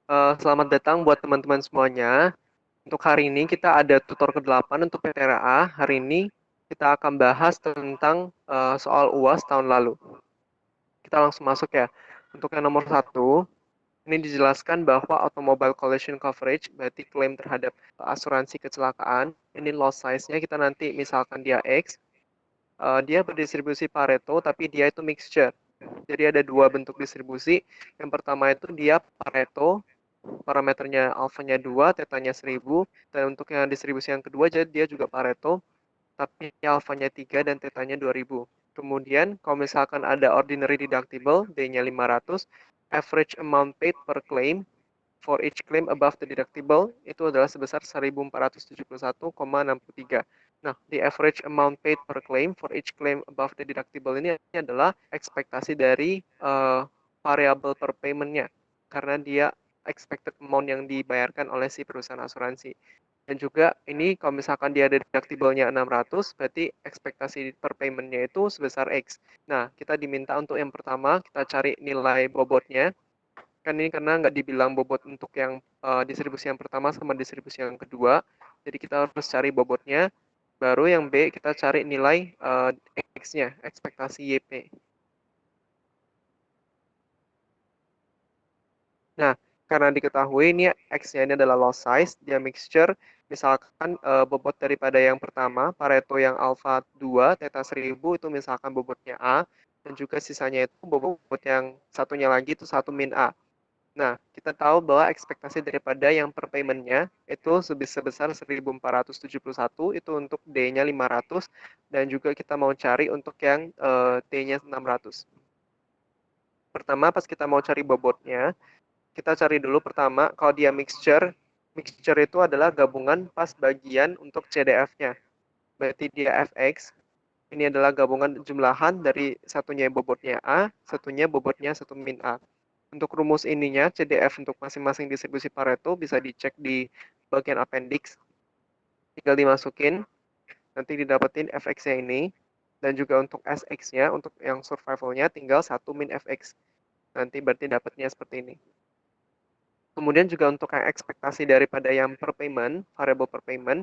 Selamat datang buat teman-teman semuanya. Untuk hari ini kita ada tutor ke-8 untuk PTRA. Hari ini kita akan bahas tentang soal UAS tahun lalu. Kita langsung masuk ya. Untuk yang nomor 1, ini dijelaskan bahwa automobile collision coverage, berarti klaim terhadap asuransi kecelakaan. Ini loss size-nya kita nanti misalkan dia X, dia berdistribusi Pareto, tapi dia itu mixture. Jadi ada dua bentuk distribusi. Yang pertama itu dia Pareto, parameternya alfanya 2, tetanya 1000, dan untuk yang distribusi yang kedua jadi dia juga Pareto, tapi alfanya 3 dan tetanya 2000. Kemudian kalau misalkan ada ordinary deductible, D-nya 500, average amount paid per claim for each claim above the deductible itu adalah sebesar 1471,63. Nah, the average amount paid per claim for each claim above the deductible ini adalah ekspektasi dari variable per payment-nya. Karena dia expected amount yang dibayarkan oleh si perusahaan asuransi. Dan juga ini kalau misalkan dia ada deductible-nya 600, berarti ekspektasi per payment-nya itu sebesar X. Nah, kita diminta untuk yang pertama, kita cari nilai bobotnya. Kan ini karena nggak dibilang bobot untuk yang distribusi yang pertama sama distribusi yang kedua. Jadi kita harus cari bobotnya. Baru yang B kita cari nilai X-nya, ekspektasi YP. Nah, karena diketahui ini X-nya ini adalah loss size, dia mixture, misalkan bobot daripada yang pertama, Pareto yang alpha 2, theta 1000 itu misalkan bobotnya A, dan juga sisanya itu bobot yang satunya lagi itu 1 min A. Nah, kita tahu bahwa ekspektasi daripada yang per payment-nya itu sebesar 1471 itu untuk D-nya 500 dan juga kita mau cari untuk yang T-nya 600. Pertama pas kita mau cari bobotnya, kita cari dulu pertama kalau dia mixture, mixture itu adalah gabungan pas bagian untuk CDF-nya. Berarti dia FX, ini adalah gabungan jumlahan dari satunya bobotnya A, satunya bobotnya 1 min A. Untuk rumus ininya, CDF untuk masing-masing distribusi Pareto bisa dicek di bagian appendix. Tinggal dimasukin, nanti didapetin fx-nya ini. Dan juga untuk sx-nya, untuk yang survival-nya tinggal 1 min fx. Nanti berarti dapatnya seperti ini. Kemudian juga untuk yang ekspektasi daripada yang per payment, variable per payment,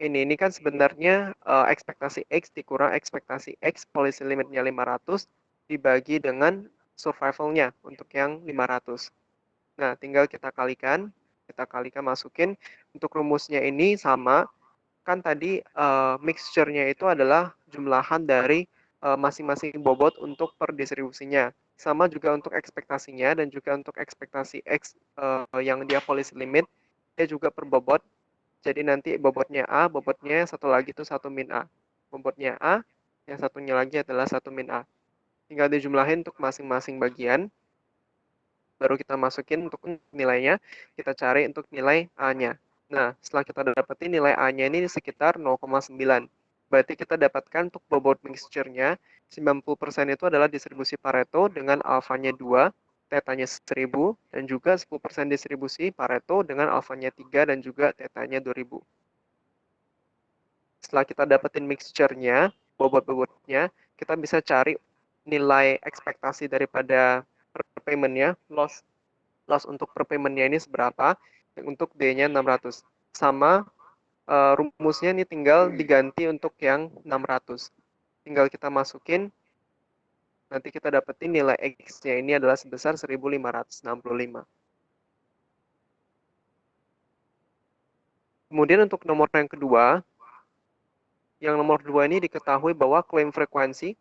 ini kan sebenarnya ekspektasi X dikurang ekspektasi X, policy limitnya 500, dibagi dengan survival-nya untuk yang 500. Nah, tinggal kita kalikan masukin. Untuk rumusnya ini sama, kan tadi mixture-nya itu adalah jumlahan dari masing-masing bobot untuk per distribusinya. Sama juga untuk ekspektasinya dan juga untuk ekspektasi X yang dia policy limit, dia juga per bobot. Jadi nanti bobotnya A, bobotnya satu lagi itu 1 min A. Bobotnya A, yang satunya lagi adalah 1 min A. Tinggal dijumlahin untuk masing-masing bagian, baru kita masukin untuk nilainya, kita cari untuk nilai A-nya. Nah, setelah kita dapetin nilai A-nya ini sekitar 0,9. Berarti kita dapatkan untuk bobot mixture-nya, 90% itu adalah distribusi Pareto dengan alfanya 2, tetanya 1000, dan juga 10% distribusi Pareto dengan alfanya 3 dan juga tetanya 2000. Setelah kita dapetin mixture-nya, bobot-bobotnya, kita bisa cari nilai ekspektasi daripada payment-nya, loss untuk per payment-nya ini seberapa, untuk D-nya 600. Sama rumusnya ini tinggal diganti untuk yang 600. Tinggal kita masukin, nanti kita dapetin nilai X-nya ini adalah sebesar 1565. Kemudian untuk nomor yang kedua, yang nomor 2 ini diketahui bahwa klaim frekuensi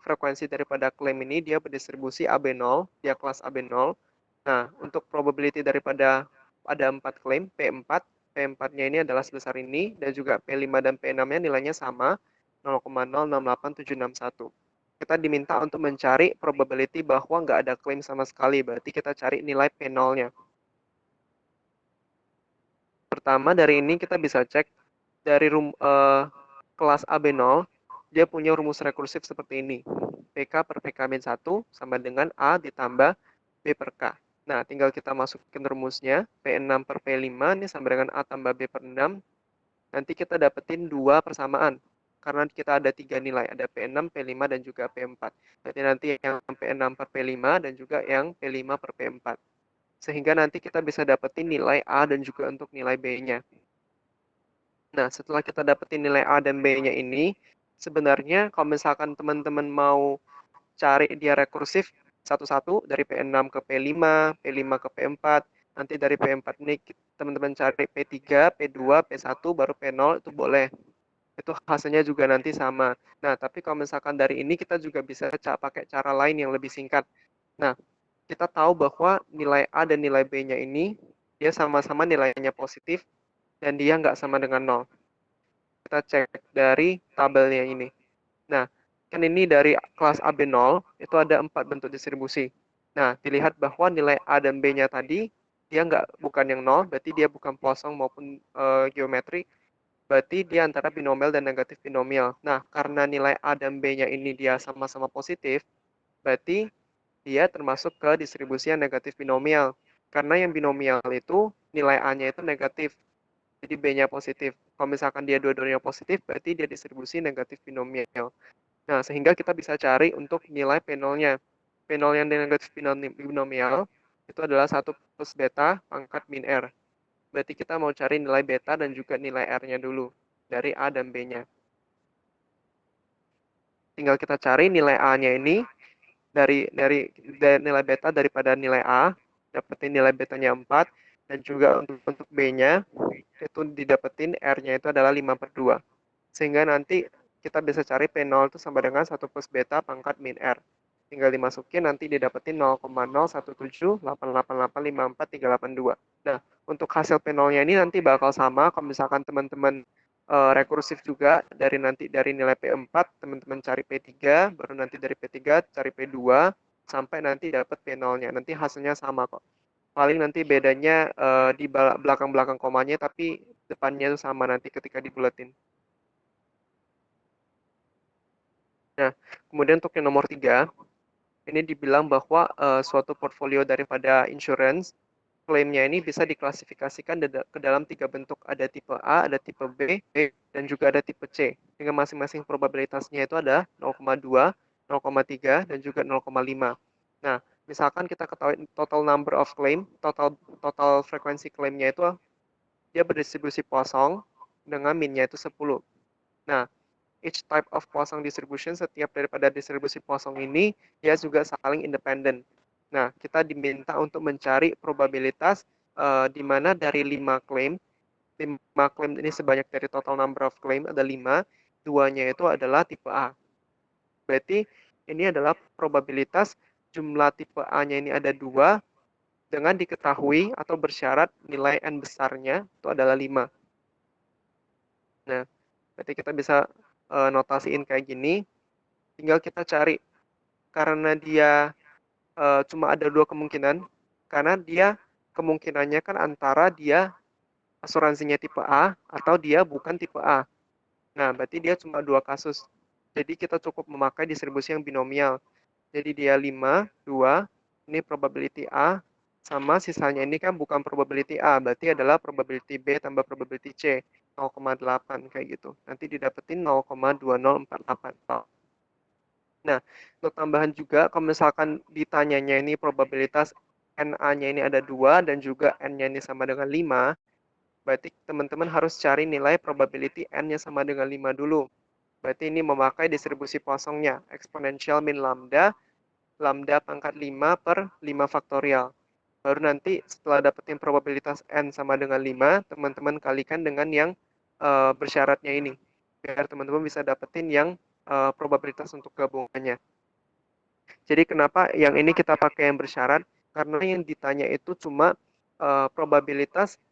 daripada klaim ini dia berdistribusi AB0, dia kelas AB0. Nah, untuk probability daripada ada 4 klaim, P4, P4-nya ini adalah sebesar ini, dan juga P5 dan P6-nya nilainya sama, 0,068761. Kita diminta untuk mencari probability bahwa nggak ada klaim sama sekali, berarti kita cari nilai P0-nya. Pertama, dari ini kita bisa cek dari kelas AB0, dia punya rumus rekursif seperti ini. PK per PK-1 sama dengan A ditambah B per K. Nah, tinggal kita masukin rumusnya. P6 per P5 ini sama dengan A tambah B per 6. Nanti kita dapetin dua persamaan. Karena kita ada tiga nilai. Ada P6, P5, dan juga P4. Berarti nanti yang P6 per P5 dan juga yang P5 per P4. Sehingga nanti kita bisa dapetin nilai A dan juga untuk nilai B-nya. Nah, setelah kita dapetin nilai A dan B-nya ini, sebenarnya kalau misalkan teman-teman mau cari dia rekursif satu-satu dari P6 ke P5, P5 ke P4, nanti dari P4 ini teman-teman cari P3, P2, P1, baru P0 itu boleh. Itu hasilnya juga nanti sama. Nah, tapi kalau misalkan dari ini kita juga bisa pakai cara lain yang lebih singkat. Nah, kita tahu bahwa nilai A dan nilai B-nya ini dia sama-sama nilainya positif dan dia nggak sama dengan nol. Kita cek dari tabelnya ini. Nah, kan ini dari kelas AB0 itu ada 4 bentuk distribusi. Nah, dilihat bahwa nilai A dan B-nya tadi dia bukan yang nol, berarti dia bukan Poisson maupun geometri, berarti dia antara binomial dan negatif binomial. Nah, karena nilai A dan B-nya ini dia sama-sama positif, berarti dia termasuk ke distribusi yang negatif binomial. Karena yang binomial itu nilai A-nya itu negatif, jadi B-nya positif. Kalau misalkan dia dua-duanya positif, berarti dia distribusi negatif binomial. Nah, sehingga kita bisa cari untuk nilai P0-nya. P0 yang negatif binomial itu adalah 1 plus beta pangkat min R. Berarti kita mau cari nilai beta dan juga nilai R-nya dulu dari A dan B-nya. Tinggal kita cari nilai A-nya ini dari nilai beta daripada nilai A, dapetin nilai betanya 4, dan juga untuk B-nya itu didapetin R-nya itu adalah 5/2. Sehingga nanti kita bisa cari P0 itu sama dengan 1 plus beta pangkat min R. Tinggal dimasukin nanti didapetin 0,01788854,382. Nah, untuk hasil P0-nya ini nanti bakal sama kalau misalkan teman-teman rekursif juga dari nilai P4 teman-teman cari P3, baru nanti dari P3 cari P2 sampai nanti dapat P0-nya. Nanti hasilnya sama kok. Paling nanti bedanya di belakang-belakang komanya tapi depannya itu sama nanti ketika dibulatin. Nah, kemudian untuk yang nomor 3, ini dibilang bahwa suatu portfolio daripada insurance, klaimnya ini bisa diklasifikasikan ke dalam 3 bentuk. Ada tipe A, ada tipe B, dan juga ada tipe C. Dengan masing-masing probabilitasnya itu ada 0,2, 0,3, dan juga 0,5. Nah, misalkan kita ketahui total number of claim, total frekuensi klaimnya itu dia berdistribusi Poisson dengan minnya itu 10. Nah, each type of Poisson distribution, setiap daripada distribusi Poisson ini, dia juga saling independen. Nah, kita diminta untuk mencari probabilitas di mana dari 5 klaim ini sebanyak dari total number of claim ada 5, duanya itu adalah tipe A. Berarti ini adalah probabilitas jumlah tipe A-nya ini ada 2 dengan diketahui atau bersyarat nilai N besarnya itu adalah 5. Nah, berarti kita bisa notasiin kayak gini, tinggal kita cari karena dia cuma ada 2 kemungkinan, karena dia kemungkinannya kan antara dia asuransinya tipe A atau dia bukan tipe A. Nah, berarti dia cuma 2 kasus. Jadi kita cukup memakai distribusi yang binomial. Jadi dia 5, 2, ini probability A, sama sisanya ini kan bukan probability A, berarti adalah probability B tambah probability C, 0,8 kayak gitu. Nanti didapetin 0,2048. Nah, untuk tambahan juga, kalau misalkan ditanyanya ini probabilitas NA-nya ini ada 2 dan juga N-nya ini sama dengan 5, berarti teman-teman harus cari nilai probability N-nya sama dengan 5 dulu. Berarti ini memakai distribusi Poissonnya, eksponensial min lambda, lambda pangkat 5 per 5 faktorial. Baru nanti setelah dapetin probabilitas N sama dengan 5, teman-teman kalikan dengan yang bersyaratnya ini. Biar teman-teman bisa dapetin yang probabilitas untuk gabungannya. Jadi kenapa yang ini kita pakai yang bersyarat? Karena yang ditanya itu cuma probabilitas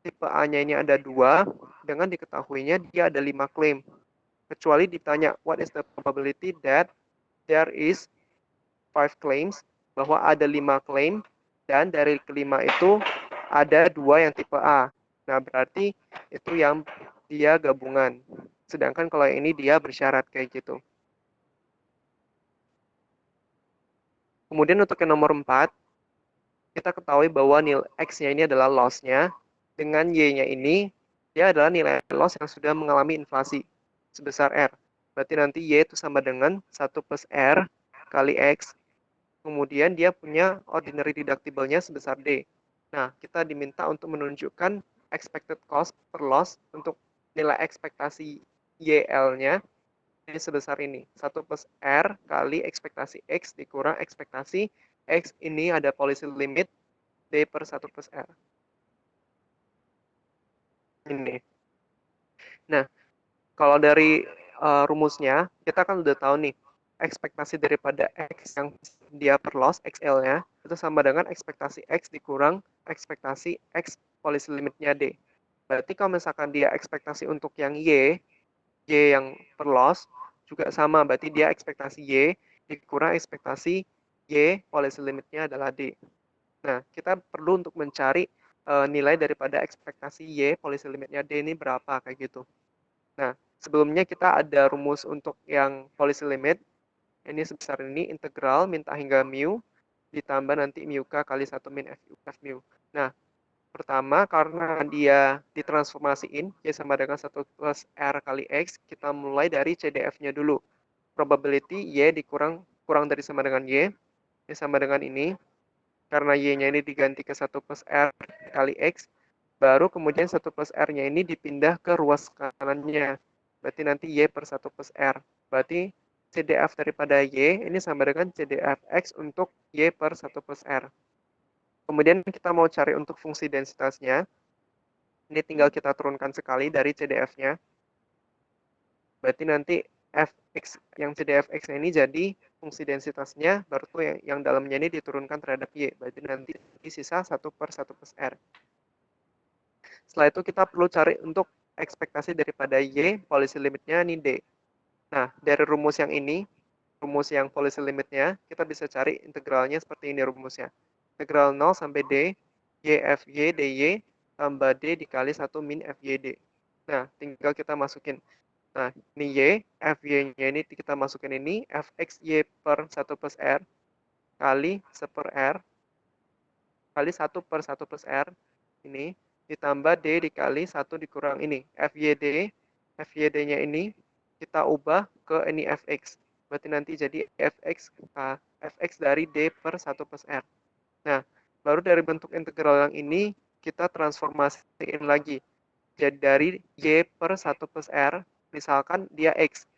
tipe A-nya ini ada 2, dengan diketahuinya dia ada 5 klaim. Kecuali ditanya, what is the probability that there is 5 claims, bahwa ada 5 klaim, dan dari kelima itu ada 2 yang tipe A. Nah, berarti itu yang dia gabungan. Sedangkan kalau yang ini dia bersyarat kayak gitu. Kemudian untuk yang nomor 4, kita ketahui bahwa nilai X-nya ini adalah loss-nya, dengan Y-nya ini, dia adalah nilai loss yang sudah mengalami inflasi sebesar R. Berarti nanti Y itu sama dengan 1 plus R kali X Kemudian dia punya ordinary deductible-nya sebesar D. Nah, kita diminta untuk menunjukkan expected cost per loss untuk nilai ekspektasi YL-nya ini sebesar ini. 1 plus R kali ekspektasi X dikurang ekspektasi X ini ada policy limit D per 1 plus R. Ini. Nah, kalau dari rumusnya, kita kan udah tahu nih, ekspektasi daripada X yang dia per loss, XL-nya, itu sama dengan ekspektasi X dikurang ekspektasi X policy limitnya D. Berarti kalau misalkan dia ekspektasi untuk yang Y yang per loss, juga sama, berarti dia ekspektasi Y dikurang ekspektasi Y policy limitnya adalah D. Nah, kita perlu untuk mencari nilai daripada ekspektasi Y policy limitnya D ini berapa, kayak gitu. Nah, sebelumnya kita ada rumus untuk yang policy limit. Ini sebesar ini, integral minta hingga mu, ditambah nanti mu k kali 1 min f mu. Nah, pertama karena dia ditransformasiin, y sama dengan 1 plus r kali x, kita mulai dari CDF-nya dulu. Probability y kurang dari sama dengan y sama dengan ini. Karena y-nya ini diganti ke 1 plus r kali x, baru kemudian 1 plus r-nya ini dipindah ke ruas kanannya. Berarti nanti y per 1 plus r. Berarti CDF daripada y ini sama dengan CDF x untuk y per 1 plus r. Kemudian kita mau cari untuk fungsi densitasnya. Ini tinggal kita turunkan sekali dari CDF-nya. Berarti nanti fx yang CDF-x ini jadi fungsi densitasnya, baru tuh yang dalamnya ini diturunkan terhadap y. Berarti nanti sisa 1 per 1 plus r. Setelah itu kita perlu cari untuk ekspektasi daripada y, policy limitnya ini d. Nah, dari rumus yang ini, rumus yang policy limitnya, kita bisa cari integralnya seperti ini rumusnya. Integral 0 sampai d, y f y dy tambah d dikali 1 min f y d. Nah, tinggal kita masukin. Nah, ini y, f y-nya ini kita masukin ini, fx y per 1 plus r kali 1 per r kali 1 per 1 plus r ini ditambah D dikali 1 dikurang ini. FYD-nya ini kita ubah ke ini Fx. Berarti nanti jadi Fx dari D per 1 plus R. Nah, baru dari bentuk integral yang ini, kita transformasiin lagi. Jadi dari Y per 1 plus R, misalkan dia X.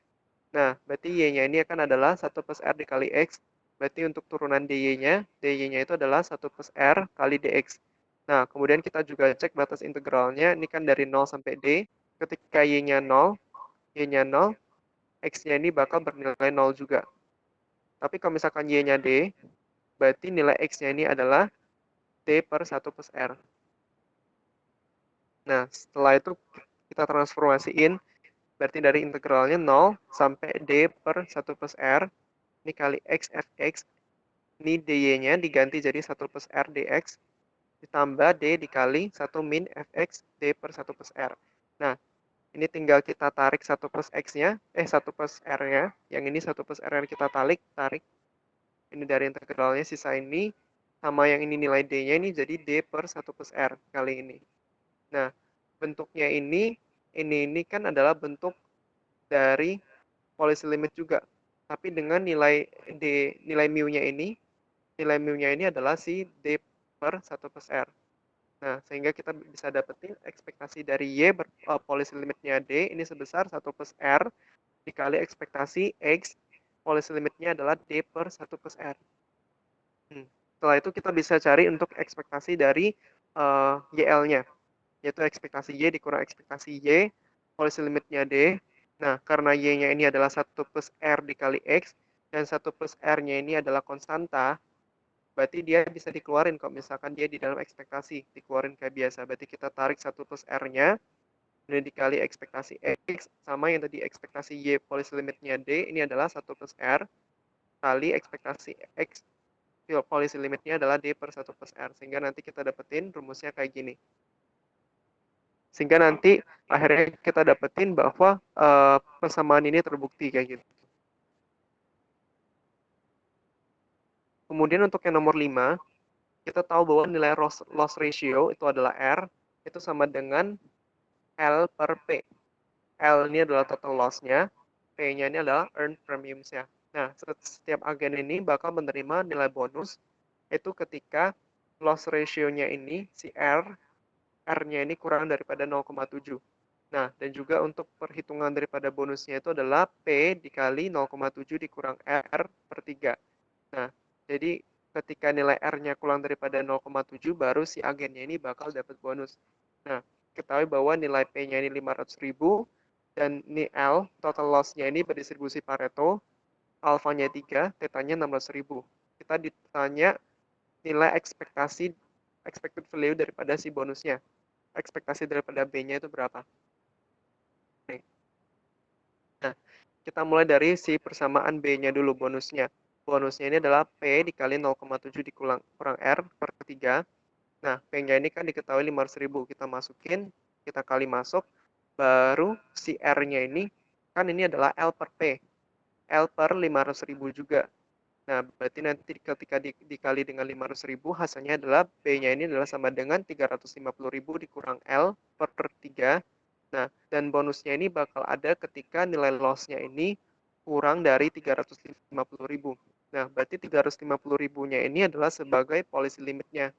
Nah, berarti Y-nya ini akan adalah 1 plus R dikali X. Berarti untuk turunan dy-nya itu adalah 1 plus R kali dx. Nah, kemudian kita juga cek batas integralnya. Ini kan dari 0 sampai D. Ketika y-nya 0, x-nya ini bakal bernilai 0 juga. Tapi kalau misalkan y-nya D, berarti nilai x-nya ini adalah D per 1 plus R. Nah, setelah itu kita transformasiin. Berarti dari integralnya 0 sampai D per 1 plus R. Ini kali X Fx. Ini dy-nya diganti jadi 1 plus R dx. Ditambah D dikali 1 min Fx D per 1 plus R. Nah, ini tinggal kita tarik 1 plus X-nya, 1 plus R-nya. Yang ini 1 plus R yang kita tarik. Ini dari integralnya, sisa ini. Sama yang ini nilai D-nya ini jadi D per 1 plus R kali ini. Nah, bentuknya ini kan adalah bentuk dari policy limit juga. Tapi dengan nilai D, nilai mu-nya ini adalah si D per 1 plus R. Nah, sehingga kita bisa dapetin ekspektasi dari Y policy limitnya D ini sebesar 1 plus R dikali ekspektasi X policy limitnya adalah D per 1 plus R. Setelah itu kita bisa cari untuk ekspektasi dari YL-nya, yaitu ekspektasi Y dikurang ekspektasi Y, policy limitnya D. Nah, karena Y-nya ini adalah 1 plus R dikali X, dan 1 plus R-nya ini adalah konstanta, berarti dia bisa dikeluarin kalau misalkan dia di dalam ekspektasi, dikeluarin kayak biasa. Berarti kita tarik 1 plus R-nya, ini dikali ekspektasi X, sama yang tadi ekspektasi Y policy limitnya D, ini adalah 1 plus R, kali ekspektasi X, policy limitnya adalah D per 1 plus R. Sehingga nanti kita dapetin rumusnya kayak gini. Sehingga nanti akhirnya kita dapetin bahwa persamaan ini terbukti kayak gitu. Kemudian untuk yang nomor 5, kita tahu bahwa nilai loss ratio itu adalah R, itu sama dengan L per P. L ini adalah total loss-nya, P-nya ini adalah earned premiums-nya. Nah, setiap agen ini bakal menerima nilai bonus itu ketika loss ratio-nya ini, si R-nya ini kurang daripada 0,7. Nah, dan juga untuk perhitungan daripada bonusnya itu adalah P dikali 0,7 dikurang R per 3. Nah, jadi ketika nilai R-nya kurang daripada 0,7, baru si agennya ini bakal dapat bonus. Nah, ketahui bahwa nilai P-nya ini 500.000, dan ini L, total loss-nya ini berdistribusi Pareto, alfanya 3, tetanya 16.000. Kita ditanya nilai expected value daripada si bonusnya. Ekspektasi daripada B-nya itu berapa? Nah, kita mulai dari si persamaan B-nya dulu, bonusnya. Bonusnya ini adalah P dikali 0,7 dikurang R per 3. Nah, P-nya ini kan diketahui 500.000. Kita masukin, kita kali masuk, baru si R-nya ini, kan ini adalah L per P. L per 500.000 juga. Nah, berarti nanti ketika dikali dengan 500.000, hasilnya adalah B-nya ini adalah sama dengan 350.000 dikurang L per 3. Nah, dan bonusnya ini bakal ada ketika nilai loss-nya ini kurang dari 350.000. Nah, berarti 350.000-nya ini adalah sebagai policy limit-nya.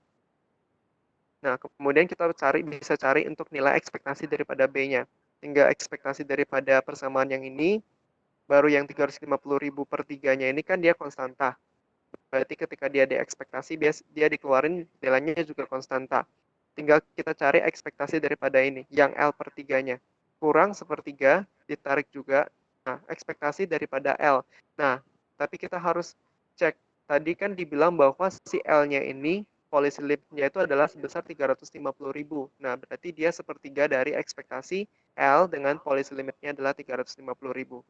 Nah, kemudian kita bisa cari untuk nilai ekspektasi daripada B-nya. Hingga ekspektasi daripada persamaan yang ini, baru yang 350.000 per 3-nya ini kan dia konstanta. Berarti ketika dia diekspektasi, dia dikeluarin nilainya juga konstanta. Tinggal kita cari ekspektasi daripada ini, yang L per 3-nya. Kurang sepertiga, ditarik juga. Nah, ekspektasi daripada L. Nah, tapi kita harus cek. Tadi kan dibilang bahwa si L-nya ini, policy limit-nya itu adalah sebesar 350.000. Nah, berarti dia sepertiga dari ekspektasi L dengan policy limit-nya adalah 350.000.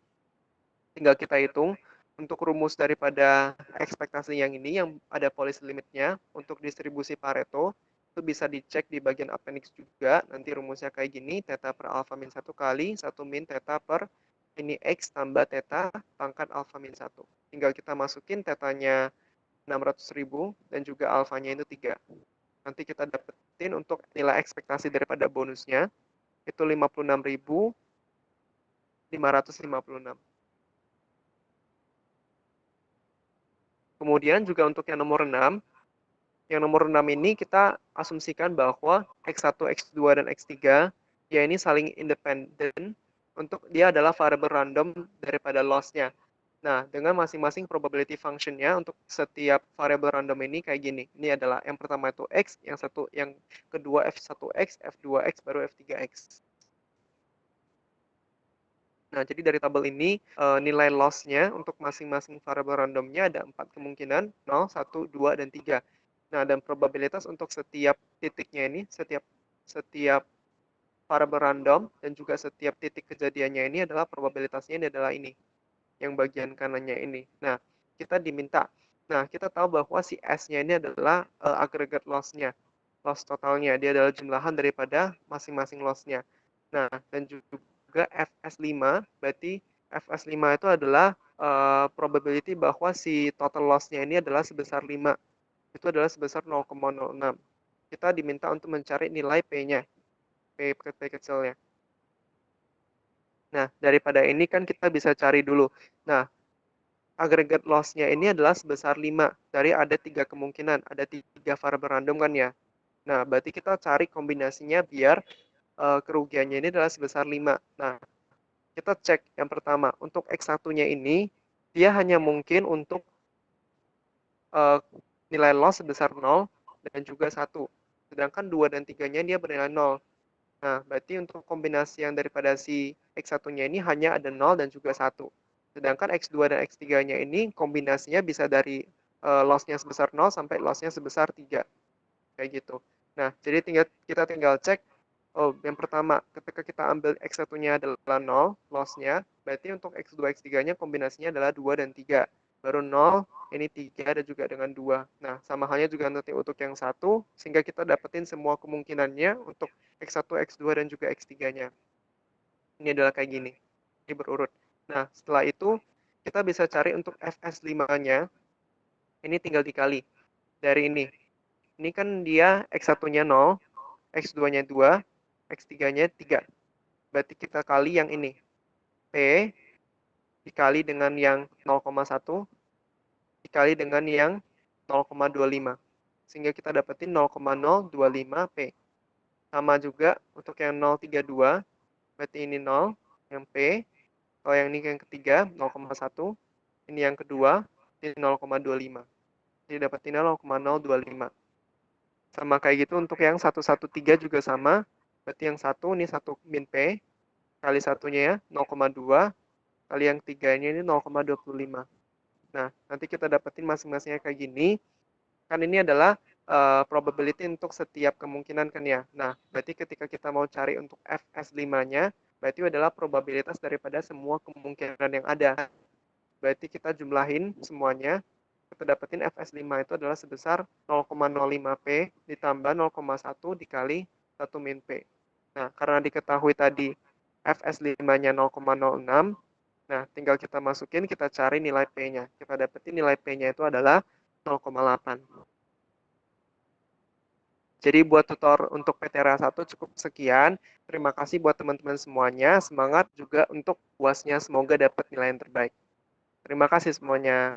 Tinggal kita hitung untuk rumus daripada ekspektasi yang ini yang ada policy limitnya untuk distribusi Pareto itu bisa dicek di bagian appendix juga. Nanti rumusnya kayak gini, theta per alpha min 1 kali 1 min theta per ini X tambah theta pangkat alpha min 1. Tinggal kita masukin tetanya 600.000 dan juga alfanya itu 3. Nanti kita dapetin untuk nilai ekspektasi daripada bonusnya itu 56.556. Kemudian juga untuk yang nomor 6 ini kita asumsikan bahwa X1, X2, dan X3 ya ini saling independen untuk dia adalah variabel random daripada loss-nya. Nah, dengan masing-masing probability function-nya untuk setiap variabel random ini kayak gini. Ini adalah yang pertama itu X, yang kedua F1X, F2X, baru F3X. Nah, jadi dari tabel ini nilai loss-nya untuk masing-masing variabel randomnya ada 4 kemungkinan, 0, 1, 2, dan 3. Nah, dan probabilitas untuk setiap titiknya ini, setiap variabel random dan juga setiap titik kejadiannya ini adalah probabilitasnya ini adalah ini, yang bagian kanannya ini. Nah, kita diminta. Nah, kita tahu bahwa si S-nya ini adalah aggregate loss-nya, loss totalnya. Dia adalah jumlahan daripada masing-masing loss-nya. Nah, dan juga FS5, berarti FS5 itu adalah probability bahwa si total loss-nya ini adalah sebesar 5. Itu adalah sebesar 0,06. Kita diminta untuk mencari nilai P-nya, P kecilnya. Nah, daripada ini kan kita bisa cari dulu. Nah, aggregate loss-nya ini adalah sebesar 5. Dari ada 3 kemungkinan, ada 3 variabel random kan ya. Nah, berarti kita cari kombinasinya biar kerugiannya ini adalah sebesar 5. Nah, kita cek yang pertama, untuk X1-nya ini, dia hanya mungkin untuk uh, nilai loss sebesar 0 dan juga 1. Sedangkan 2 dan 3-nya dia bernilai 0. Nah, berarti untuk kombinasi yang daripada si X1-nya ini hanya ada 0 dan juga 1. Sedangkan X2 dan X3-nya ini kombinasinya bisa dari loss-nya sebesar 0 sampai loss-nya sebesar 3. Kayak gitu. Nah, jadi kita tinggal cek, oh, yang pertama, ketika kita ambil X1-nya adalah 0, loss-nya, berarti untuk X2, X3-nya kombinasinya adalah 2 dan 3. Baru 0, ini 3, dan juga dengan 2. Nah, sama halnya juga nanti untuk yang 1, sehingga kita dapetin semua kemungkinannya untuk X1, X2, dan juga X3-nya. Ini adalah kayak gini. Ini berurut. Nah, setelah itu, kita bisa cari untuk FS5-nya. Ini tinggal dikali. Dari ini. Ini kan dia X1-nya 0, X2-nya 2, X3-nya 3. Berarti kita kali yang ini. P dikali dengan yang 0,1 dikali dengan yang 0,25. Sehingga kita dapetin 0,025P. Sama juga untuk yang 0,32, berarti ini 0, yang P. Kalau yang ini yang ketiga, 0,1. Ini yang kedua, ini 0,25. Jadi dapetinnya 0,025. Sama kayak gitu untuk yang 113 juga sama. Berarti yang satu, ini 1 min P. Kali satunya ya, 0,2. Kali yang tiganya ini 0,25. Nah, nanti kita dapetin masing-masingnya kayak gini. Kan ini adalah probability untuk setiap kemungkinan kan ya. Nah, berarti ketika kita mau cari untuk FS5-nya, berarti adalah probabilitas daripada semua kemungkinan yang ada. Berarti kita jumlahin semuanya, kita dapetin FS5 itu adalah sebesar 0,05P ditambah 0,1 dikali 1 min P. Nah, karena diketahui tadi FS5-nya 0,06, nah tinggal kita masukin, kita cari nilai P-nya. Kita dapetin nilai P-nya itu adalah 0,8. Jadi buat tutor untuk PTRA 1 cukup sekian. Terima kasih buat teman-teman semuanya. Semangat juga untuk UASnya, semoga dapat nilai yang terbaik. Terima kasih semuanya.